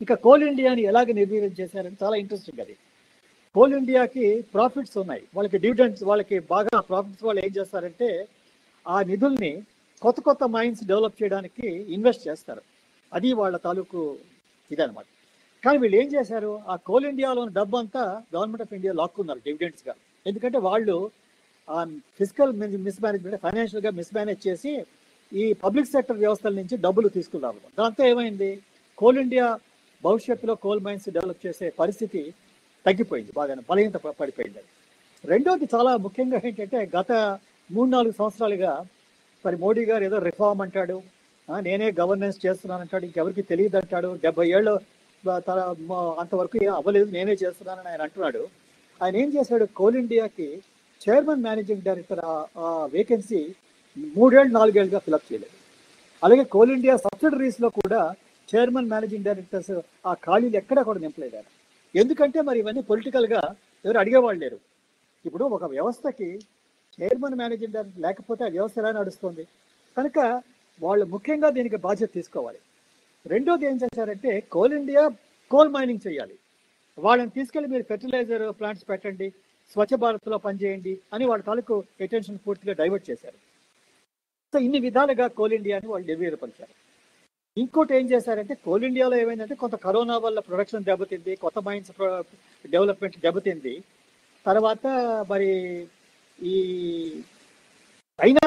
ఇక కోల్ ఇండియాని ఎలాగ నిర్వీర్యం చేశారని చాలా ఇంట్రెస్టింగ్. అది కోల్ ఇండియాకి ప్రాఫిట్స్ ఉన్నాయి, వాళ్ళకి డివిడెండ్స్, వాళ్ళకి బాగా ప్రాఫిట్స్. వాళ్ళు ఏం చేస్తారంటే ఆ నిధుల్ని కొత్త కొత్త మైన్స్ డెవలప్ చేయడానికి ఇన్వెస్ట్ చేస్తారు. అది వాళ్ళ తాలూకు ఇదనమాట. కానీ వీళ్ళు ఏం చేశారు, ఆ కోల్ ఇండియాలోని డబ్బు అంతా గవర్నమెంట్ ఆఫ్ ఇండియా లాక్కున్నారు డివిడెండ్స్గా. ఎందుకంటే వాళ్ళు ఆ ఫిజికల్ మిస్మేనేజ్మెంట్, ఫైనాన్షియల్గా మిస్మేనేజ్ చేసి ఈ పబ్లిక్ సెక్టర్ వ్యవస్థల నుంచి డబ్బులు తీసుకున్నారు. దాంతో ఏమైంది, కోల్ ఇండియా భవిష్యత్తులో కోల్ మైన్స్ డెవలప్ చేసే పరిస్థితి తగ్గిపోయింది, బాగా బలహీనత పడిపోయింది. రెండోది చాలా ముఖ్యంగా ఏంటంటే గత 3-4 సంవత్సరాలుగా మరి మోడీ గారు ఏదో రిఫార్మ్ అంటాడు, నేనే గవర్నెన్స్ చేస్తున్నాను అంటాడు, ఇంకెవరికి తెలియదు అంటాడు, 70 ఏళ్ళు అంతవరకు ఏం అవ్వలేదు, నేనే చేస్తున్నానని ఆయన అంటున్నాడు. ఆయన ఏం చేశాడు, కోల్ ఇండియాకి చైర్మన్ మేనేజింగ్ డైరెక్టర్ ఆ వేకెన్సీ 3 ఏళ్ళు 4 ఏళ్ళుగా ఫిలప్ చేయలేదు. అలాగే కోల్ ఇండియా సబ్సిడరీస్లో కూడా చైర్మన్ మేనేజింగ్ డైరెక్టర్స్ ఆ ఖాళీలు ఎక్కడా కూడా నింపలేదు. ఎందుకంటే మరి ఇవన్నీ పొలిటికల్గా ఎవరు అడిగేవాళ్ళు లేరు. ఇప్పుడు ఒక వ్యవస్థకి చైర్మన్ మేనేజింగ్ డైరెక్టర్ లేకపోతే ఆ వ్యవస్థ ఎలా నడుస్తుంది? కనుక వాళ్ళు ముఖ్యంగా దీనికి బాధ్యత తీసుకోవాలి. రెండోది ఏం చేశారంటే కోల్ ఇండియా కోల్ మైనింగ్ చేయాలి, వాళ్ళని తీసుకెళ్ళి మీరు ఫెర్టిలైజర్ ప్లాంట్స్ పెట్టండి, స్వచ్ఛ భారత్లో పనిచేయండి అని వాళ్ళ తాలూకు అటెన్షన్ పూర్తిగా డైవర్ట్ చేశారు. సో ఇన్ని విధాలుగా కోల్ ఇండియాని వాళ్ళు నిర్వీర్యపరిచారు. ఇంకోటి ఏం చేశారంటే కోల్ ఇండియాలో ఏమైందంటే కొంత కరోనా వల్ల ప్రొడక్షన్ దెబ్బతింది, కొత్త మైన్స్ డెవలప్మెంట్ దెబ్బతింది. తర్వాత మరి ఈ అయినా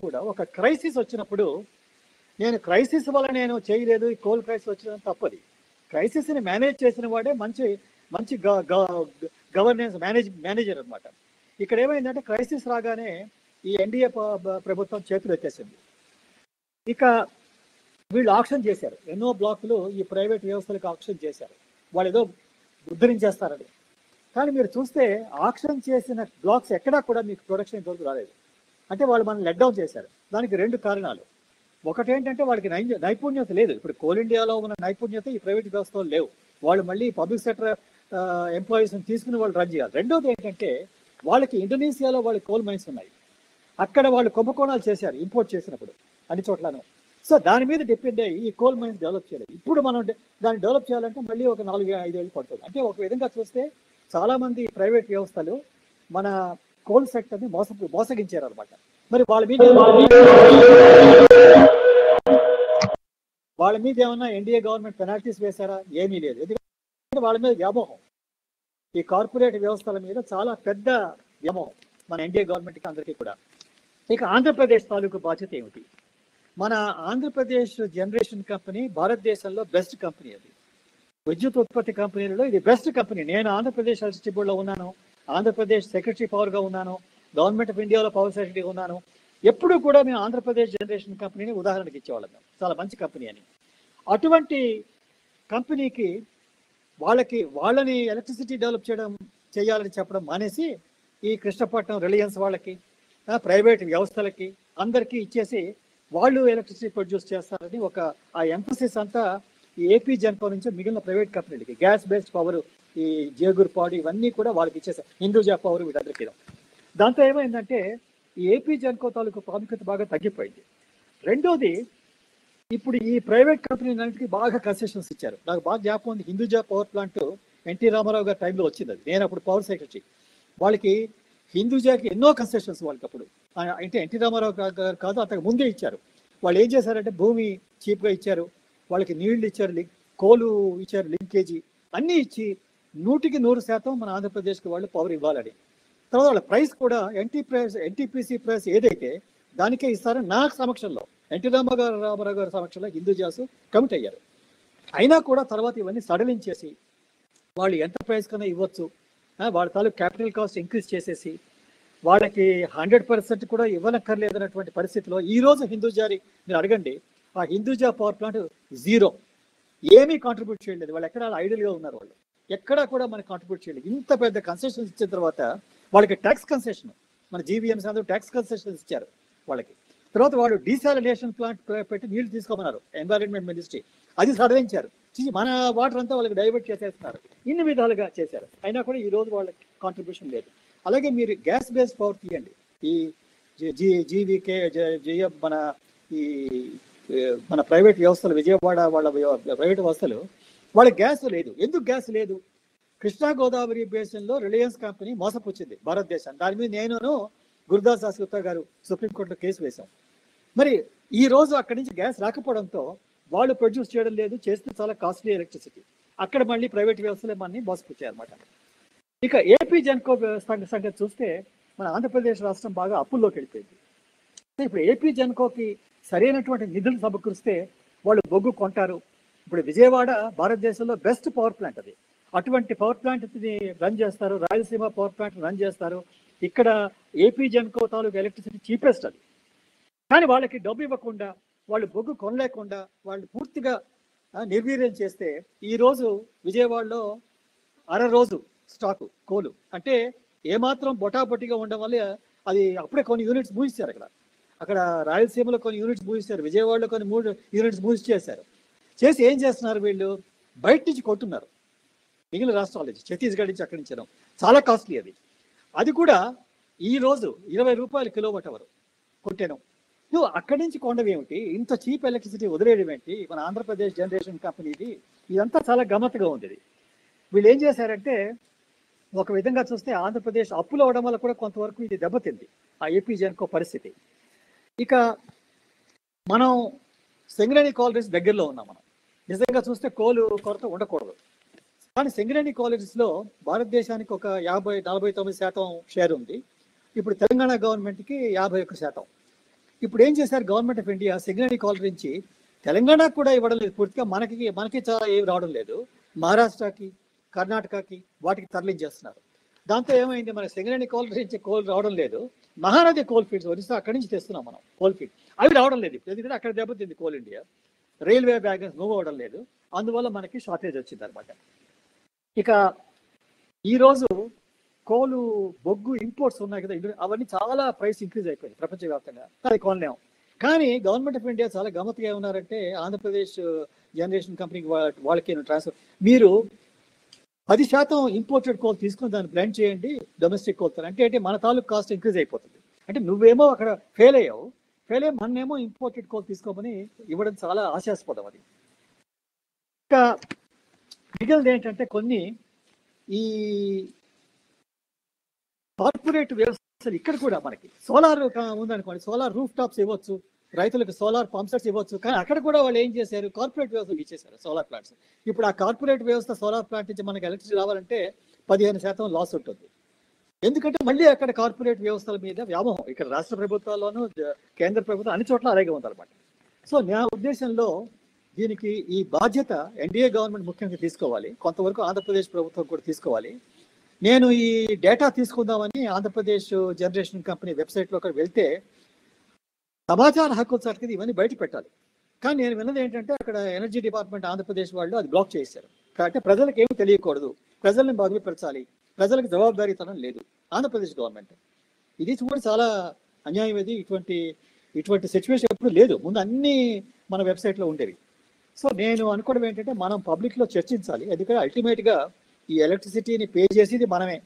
కూడా ఒక క్రైసిస్ వచ్చినప్పుడు నేను క్రైసిస్ వల్ల నేను చేయలేదు, ఈ కోల్ క్రైసిస్ వచ్చిన తప్పది. క్రైసిస్ని మేనేజ్ చేసిన వాడే మంచి మంచి గవర్నెన్స్ మేనేజర్ అనమాట. ఇక్కడ ఏమైందంటే క్రైసిస్ రాగానే ఈ ఎన్డీఏ ప్రభుత్వం చేతులు ఎత్తేసింది. ఇక వీళ్ళు ఆక్షన్ చేశారు, ఎన్నో బ్లాకులు ఈ ప్రైవేట్ వ్యవస్థలకు ఆక్షన్ చేశారు, వాళ్ళు ఏదో ఉద్ధరించేస్తారని. కానీ మీరు చూస్తే ఆక్షన్ చేసిన బ్లాక్స్ ఎక్కడా కూడా మీకు ప్రొడక్షన్ ఇంతవరకు రాలేదు. అంటే వాళ్ళు మనం లెట్ డౌన్ చేశారు. దానికి 2 కారణాలు. ఒకటి ఏంటంటే వాళ్ళకి నైపుణ్యత లేదు. ఇప్పుడు కోల్ ఇండియాలో ఉన్న నైపుణ్యత ఈ ప్రైవేట్ వ్యవస్థలో లేవు. వాళ్ళు మళ్ళీ పబ్లిక్ సెక్టర్ ఎంప్లాయీస్ని తీసుకుని వాళ్ళు రన్ చేయాలి. రెండోది ఏంటంటే వాళ్ళకి ఇండోనేషియాలో వాళ్ళ కోల్ మైన్స్ ఉన్నాయి, అక్కడ వాళ్ళు కుంభకోణాలు చేశారు ఇంపోర్ట్ చేసినప్పుడు అన్ని చోట్లను. సో దాని మీద డిపెండ్ అయ్యి ఈ కోల్ మైన్స్ డెవలప్ చేయలేదు. ఇప్పుడు మనం దాన్ని డెవలప్ చేయాలంటే మళ్ళీ ఒక 4-5 ఏళ్ళు పడుతుంది. అంటే ఒక విధంగా చూస్తే చాలా మంది ప్రైవేట్ వ్యవస్థలు మన కోల్ సెక్టర్ని మోసగించారు అనమాట. మరి వాళ్ళ మీద ఏమన్నా ఎన్డీఏ గవర్నమెంట్ పెనాల్టీస్ వేశారా? ఏమీ లేదు. ఎందుకంటే వాళ్ళ మీద వ్యామోహం, ఈ కార్పొరేట్ వ్యవస్థల మీద చాలా పెద్ద వ్యామోహం మన ఎన్డీఏ గవర్నమెంట్కి అందరికీ కూడా. ఇక ఆంధ్రప్రదేశ్ తాలూకు బాధ్యత ఏమిటి? మన ఆంధ్రప్రదేశ్ జనరేషన్ కంపెనీ భారతదేశంలో బెస్ట్ కంపెనీ. అది విద్యుత్ ఉత్పత్తి కంపెనీలలో ఇది బెస్ట్ కంపెనీ. నేను ఆంధ్రప్రదేశ్ ఎలక్ట్రిసిటీ బోర్డులో ఉన్నాను, ఆంధ్రప్రదేశ్ సెక్రటరీ పవర్గా ఉన్నాను, గవర్నమెంట్ ఆఫ్ ఇండియాలో పవర్ సెక్రటరీగా ఉన్నాను. ఎప్పుడు కూడా మేము ఆంధ్రప్రదేశ్ జనరేషన్ కంపెనీని ఉదాహరణకి ఇచ్చేవాళ్ళం, చాలా మంచి కంపెనీ అని. అటువంటి కంపెనీకి వాళ్ళని ఎలక్ట్రిసిటీ డెవలప్ చేయాలని చెప్పడం మానేసి ఈ కృష్ణపట్నం రిలయన్స్ వాళ్ళకి, ప్రైవేట్ వ్యవస్థలకి అందరికీ ఇచ్చేసి వాళ్ళు ఎలక్ట్రిసిటీ ప్రొడ్యూస్ చేస్తారని ఒక ఆ ఎంఫసిస్ అంతా ఈ ఏపీ జెన్కో నుంచి మిగిలిన ప్రైవేట్ కంపెనీలకి, గ్యాస్ బేస్డ్ పవర్, ఈ జేగుర్పాడు ఇవన్నీ కూడా వాళ్ళకి ఇచ్చేసారు, హిందూజా పవర్ వీటందరికీ. దాంతో ఏమైందంటే ఈ ఏపీ జెన్కో తాలూకు ప్రాముఖ్యత బాగా తగ్గిపోయింది. రెండోది, ఇప్పుడు ఈ ప్రైవేట్ కంపెనీలన్నింటికి బాగా కన్సెషన్స్ ఇచ్చారు. నాకు బాగా జ్ఞాపకం ఉంది, హిందూజా పవర్ ప్లాంట్ ఎన్టీ రామారావు గారి టైంలో వచ్చింది. అది నేను అప్పుడు పవర్ సెక్రటరీ. వాళ్ళకి హిందూజాకి ఎన్నో కన్సెషన్స్ వాళ్ళకి అప్పుడు, అంటే ఎన్టీ రామారావు గారు కాదు అంతకు ముందే ఇచ్చారు. వాళ్ళు ఏం చేశారంటే భూమి చీప్గా ఇచ్చారు, వాళ్ళకి నీళ్లు ఇచ్చారు, కోలు ఇచ్చారు, లింకేజీ అన్నీ ఇచ్చి 100% మన ఆంధ్రప్రదేశ్కి వాళ్ళు పవర్ ఇవ్వాలని. తర్వాత వాళ్ళ ప్రైస్ కూడా ఎన్టీపీసీ ప్రైస్ ఏదైతే దానికే ఇస్తారని నా సమక్షంలో, ఎన్టీ రామారావు గారి సమక్షంలో హిందూజాస్ కమిట్ అయ్యారు. అయినా కూడా తర్వాత ఇవన్నీ సడలించేసి వాళ్ళు ఎంత ప్రైస్ కన్నా ఇవ్వచ్చు, వాళ్ళ తాలూకు క్యాపిటల్ కాస్ట్ ఇంక్రీజ్ చేసేసి వాళ్ళకి 100% కూడా ఇవ్వనక్కర్లేదన్నటువంటి పరిస్థితిలో ఈరోజు హిందూజాని మీరు అడగండి, ఆ హిందూజా పవర్ ప్లాంట్ 0, ఏమీ కాంట్రిబ్యూట్ చేయలేదు. వాళ్ళు ఎక్కడ ఐడియల్గా ఉన్నారు, వాళ్ళు ఎక్కడా కూడా మనకి కాంట్రిబ్యూట్ చేయలేదు. ఇంత పెద్ద కన్సెషన్స్ ఇచ్చిన తర్వాత వాళ్ళకి ట్యాక్స్ కన్సెషన్, మన జీవీఎంసీ అందరూ ట్యాక్స్ కన్సెషన్స్ ఇచ్చారు వాళ్ళకి. తర్వాత వాళ్ళు డీసాలినేషన్ ప్లాంట్ పెట్టి నీళ్లు తీసుకోమన్నారు ఎన్వైరన్మెంట్ మినిస్ట్రీ, అది సడలించారు. మన వాటర్ అంతా వాళ్ళకి డైవర్ట్ చేసేస్తున్నారు. ఇన్ని విధాలుగా చేశారు, అయినా కూడా ఈ రోజు వాళ్ళకి కాంట్రిబ్యూషన్ లేదు. అలాగే మీరు గ్యాస్ బేస్డ్ పవర్ తీయండి, ఈ జీవీకే మన ఈ మన ప్రైవేట్ వ్యవస్థలు, విజయవాడ వాళ్ళ ప్రైవేట్ వ్యవస్థలు, వాళ్ళ గ్యాస్ లేదు. ఎందుకు గ్యాస్ లేదు? కృష్ణా గోదావరి బేసిన్లో రిలయన్స్ కంపెనీ మోసపుచ్చింది భారతదేశాన్ని. దాని మీద నేను గురుదాస్ దాస్గుప్తా గారు సుప్రీంకోర్టులో కేసు వేశాం. మరి ఈ రోజు అక్కడి నుంచి గ్యాస్ రాకపోవడంతో వాళ్ళు ప్రొడ్యూస్ చేయడం లేదు, చేస్తే చాలా కాస్ట్లీ ఎలక్ట్రిసిటీ. అక్కడ మళ్ళీ ప్రైవేట్ వ్యవస్థలే మనని మోసపుచ్చాయన్నమాట. ఇక ఏపీ జెన్కో సంగతి చూస్తే మన ఆంధ్రప్రదేశ్ రాష్ట్రం బాగా అప్పుల్లోకి వెళ్ళిపోయింది. ఇప్పుడు ఏపీ జెన్కోకి సరైనటువంటి నిధులు సమకూరిస్తే వాళ్ళు బొగ్గు కొంటారు. ఇప్పుడు విజయవాడ భారతదేశంలో బెస్ట్ పవర్ ప్లాంట్ అది. అటువంటి పవర్ ప్లాంట్ని రన్ చేస్తారు, రాయలసీమ పవర్ ప్లాంట్ రన్ చేస్తారు. ఇక్కడ ఏపీ జెన్కో తాలూకు ఎలక్ట్రిసిటీ చీపెస్ట్ అది. కానీ వాళ్ళకి డబ్బు ఇవ్వకుండా, వాళ్ళు బొగ్గు కొనలేకుండా వాళ్ళు పూర్తిగా నిర్వీర్యం చేస్తే ఈరోజు విజయవాడలో రోజు స్టాకు కోలు అంటే ఏమాత్రం బొటాబొటిగా ఉండడం వల్ల అది అప్పుడే కొన్ని యూనిట్స్ మూసిస్తారు. అక్కడ రాయలసీమలో కొన్ని యూనిట్స్ మూసిస్తారు, విజయవాడలో కొన్ని 3 యూనిట్స్ మూసి చేశారు. చేసి ఏం చేస్తున్నారు వీళ్ళు? బయట నుంచి కొంటున్నారు, మిగిలిన రాష్ట్రాల నుంచి, ఛత్తీస్గఢ్ నుంచి, అక్కడి నుంచి. చాలా కాస్ట్లీ అది. అది కూడా ఈరోజు 20 రూపాయలు కిలోవాట్ అవర్ కొంటేను. నువ్వు అక్కడి నుంచి కొండవి ఏమిటి? ఇంత చీప్ ఎలక్ట్రిసిటీ వదిలేయడం ఏంటి? మన ఆంధ్రప్రదేశ్ జనరేషన్ కంపెనీది. ఇదంతా చాలా గమ్మత్తుగా ఉంది. వీళ్ళు ఏం చేశారంటే, ఒక విధంగా చూస్తే ఆంధ్రప్రదేశ్ అప్పులు అవడం వల్ల కూడా కొంతవరకు ఇది దెబ్బతింది ఆ ఏపీ జెన్కో పరిస్థితి. ఇక మనం సింగరేణి కాలరీస్ దగ్గరలో ఉన్నాం. మనం నిజంగా చూస్తే కోలు కొరత ఉండకూడదు. కానీ సింగరేణి కాలరీస్లో భారతదేశానికి ఒక 49% షేర్ ఉంది. ఇప్పుడు తెలంగాణ గవర్నమెంట్కి 51%. ఇప్పుడు ఏం చేశారు government of India? Singareni calorie నుంచి తెలంగాణకు కూడా ఇవ్వడం లేదు పూర్తిగా. మనకి చాలా ఏమి రావడం లేదు. మహారాష్ట్రకి, కర్ణాటకకి వాటికి తరలించేస్తున్నారు. దాంతో ఏమైంది? మన సింగరేణి కాలరీ నుంచి కోల్ రావడం లేదు. మహానది కోల్ ఫీల్డ్స్ ఒరిస్సా అక్కడి నుంచి తెస్తున్నాం మనం కోల్ ఫీల్డ్, అవి రావడం లేదు. ఎందుకంటే అక్కడ దెబ్బతింది కోల్ ఇండియా. రైల్వే బ్యాగన్స్ మూవ్ అవ్వడం లేదు, అందువల్ల మనకి షార్టేజ్ వచ్చింది అనమాట. ఇక ఈరోజు కోలు, బొగ్గు ఇంపోర్ట్స్ ఉన్నాయి కదా, అవన్నీ చాలా ప్రైస్ ఇంక్రీజ్ అయిపోయింది ప్రపంచవ్యాప్తంగా. అది కొనలేము. కానీ గవర్నమెంట్ ఆఫ్ ఇండియా చాలా గమ్మత్తుగా ఉన్నారంటే, ఆంధ్రప్రదేశ్ జనరేషన్ కంపెనీకి వాళ్ళకి ట్రాన్స్ఫర్, మీరు 10% ఇంపోర్టెడ్ కోల్ తీసుకుని దాన్ని బ్లెండ్ చేయండి డొమెస్టిక్ కోల్తో. అంటే మన తాలూకు కాస్ట్ ఇంక్రీజ్ అయిపోతుంది. అంటే నువ్వేమో అక్కడ ఫెయిల్ అయ్యి మన్నేమో ఇంపోర్టెడ్ కోల్ తీసుకోమని ఇవ్వడం చాలా ఆశాస్పదం అది. ఇంకా మిగిలినది ఏంటంటే, కొన్ని ఈ కార్పొరేట్ వ్యవస్థలు ఇక్కడ కూడా మనకి సోలార్ ఉందనుకోండి, సోలార్ రూఫ్ టాప్స్ ఇవ్వచ్చు, రైతులకు సోలార్ పంప్ సెట్స్ ఇవ్వచ్చు. కానీ అక్కడ కూడా వాళ్ళు ఏం చేశారు? కార్పొరేట్ వ్యవస్థకు ఇచ్చేసారు సోలార్ ప్లాంట్స్. ఇప్పుడు ఆ కార్పొరేట్ వ్యవస్థ సోలార్ ప్లాంట్ నుంచి మనకి ఎలక్ట్రిసిటీ రావాలంటే 15% లాస్ ఉంటుంది. ఎందుకంటే మళ్ళీ అక్కడ కార్పొరేట్ వ్యవస్థల మీద వ్యామోహం. ఇక్కడ రాష్ట్ర ప్రభుత్వాల్లోనూ కేంద్ర ప్రభుత్వం అన్ని చోట్ల అలాగే ఉందన్నమాట. సో నా ఉద్దేశంలో దీనికి ఈ బాధ్యత ఎన్డీఏ గవర్నమెంట్ ముఖ్యంగా తీసుకోవాలి, కొంతవరకు ఆంధ్రప్రదేశ్ ప్రభుత్వం కూడా తీసుకోవాలి. నేను ఈ డేటా తీసుకుందామని ఆంధ్రప్రదేశ్ జనరేషన్ కంపెనీ వెబ్సైట్లో అక్కడ వెళ్తే సమాచార హక్కుల చట్టం ఇవన్నీ బయట పెట్టాలి. కానీ నేను విన్నది ఏంటంటే, అక్కడ ఎనర్జీ డిపార్ట్మెంట్ ఆంధ్రప్రదేశ్ వాళ్ళు అది బ్లాక్ చేశారు. అంటే ప్రజలకు ఏమి తెలియకూడదు, ప్రజల్ని బాగుపరచాలి, ప్రజలకు జవాబుదారీతనం లేదు ఆంధ్రప్రదేశ్ గవర్నమెంట్. ఇది కూడా చాలా అన్యాయం. ఇది ఇటువంటి సిచ్యువేషన్ ఎప్పుడు లేదు. ముందు అన్నీ మన వెబ్సైట్లో ఉండేవి. సో నేను అనుకోవడం ఏంటంటే, మనం పబ్లిక్లో చర్చించాలి. ఎందుకంటే అల్టిమేట్గా ఈ ఎలక్ట్రిసిటీని పే చేసేది మనమే,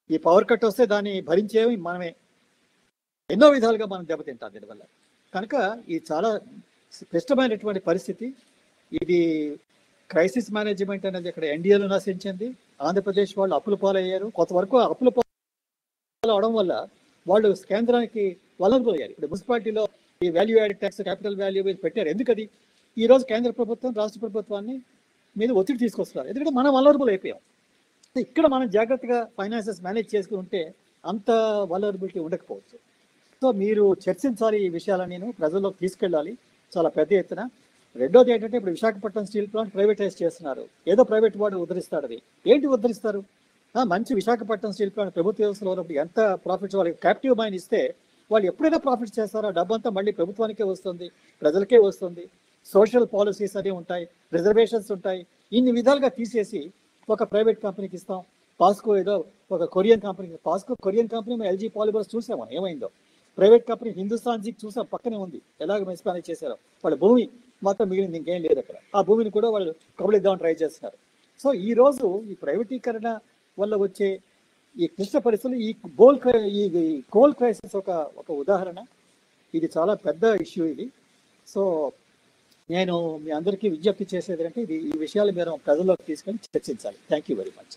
ఈ పవర్ కట్ వస్తే దాన్ని భరించేవి మనమే. ఎన్నో విధాలుగా మనం దెబ్బతింటాం దీనివల్ల. కనుక ఇది చాలా క్లిష్టమైనటువంటి పరిస్థితి. ఇది క్రైసిస్ మేనేజ్మెంట్ అనేది ఇక్కడ ఎన్డీఏలో నశించింది. ఆంధ్రప్రదేశ్ వాళ్ళు అప్పుల పాలయ్యారు. కొంతవరకు అప్పుల పాలు అవడం వల్ల వాళ్ళు కేంద్రానికి వలనరబుల్ అయ్యారు. ఇప్పుడు మున్సిపాలిటీలో ఈ value added tax, capital value మీద పెట్టారు. ఎందుకది? ఈరోజు కేంద్ర ప్రభుత్వం రాష్ట్ర ప్రభుత్వాన్ని మీద ఒత్తిడి తీసుకొస్తున్నారు. ఎందుకంటే మనం వలనరబుల్ అయిపోయాం. ఇక్కడ మనం జాగ్రత్తగా ఫైనాన్సెస్ మేనేజ్ చేసుకుని ఉంటే అంత వలనరబిలిటీ ఉండకపోవచ్చు. సో మీరు చర్చించాలి ఈ విషయాలను, నేను ప్రజల్లోకి తీసుకెళ్ళాలి చాలా పెద్ద ఎత్తున. రెండోది ఏంటంటే, ఇప్పుడు విశాఖపట్నం స్టీల్ ప్లాంట్ ప్రైవేటైజ్ చేస్తున్నారు. ఏదో ప్రైవేట్ వాడు ఉద్ధరిస్తాడు. అది ఏంటి ఉద్ధరిస్తారు? మంచి విశాఖపట్నం స్టీల్ ప్లాంట్ ప్రభుత్వ వ్యవస్థలో ఉన్నప్పుడు ఎంత ప్రాఫిట్స్, వాళ్ళకి క్యాప్టివ్ మైన్ ఇస్తే వాళ్ళు ఎప్పుడైనా ప్రాఫిట్స్ చేస్తారో ఆ డబ్బంతా మళ్ళీ ప్రభుత్వానికే వస్తుంది, ప్రజలకే వస్తుంది. సోషల్ పాలసీస్ అన్నీ ఉంటాయి, రిజర్వేషన్స్ ఉంటాయి. ఇన్ని విధాలుగా తీసేసి ఒక ప్రైవేట్ కంపెనీకి ఇస్తాం. పాస్కో ఏదో ఒక కొరియన్ కంపెనీకి, POCSO Korean company LG polymers చూసాము ఏమైందో. ప్రైవేట్ కంపెనీ హిందుస్థాన్ జీకి చూసాం, పక్కనే ఉంది, ఎలాగ మిస్మేనేజ్ చేశారో. వాళ్ళ భూమి మాత్రం మిగిలింది, ఇంకేం లేదు అక్కడ. ఆ భూమిని కూడా వాళ్ళు కబలిద్దామని ట్రై చేస్తున్నారు. సో ఈరోజు ఈ ప్రైవేటీకరణ వల్ల వచ్చే ఈ క్లిష్ట పరిస్థితులు, ఈ కోల్ క్రైసిస్ ఒక ఉదాహరణ. ఇది చాలా పెద్ద ఇష్యూ ఇది. సో నేను మీ అందరికీ విజ్ఞప్తి చేసేది అంటే ఈ విషయాలు మీరు ప్రజల్లోకి తీసుకొని చర్చించాలి. Thank you very much.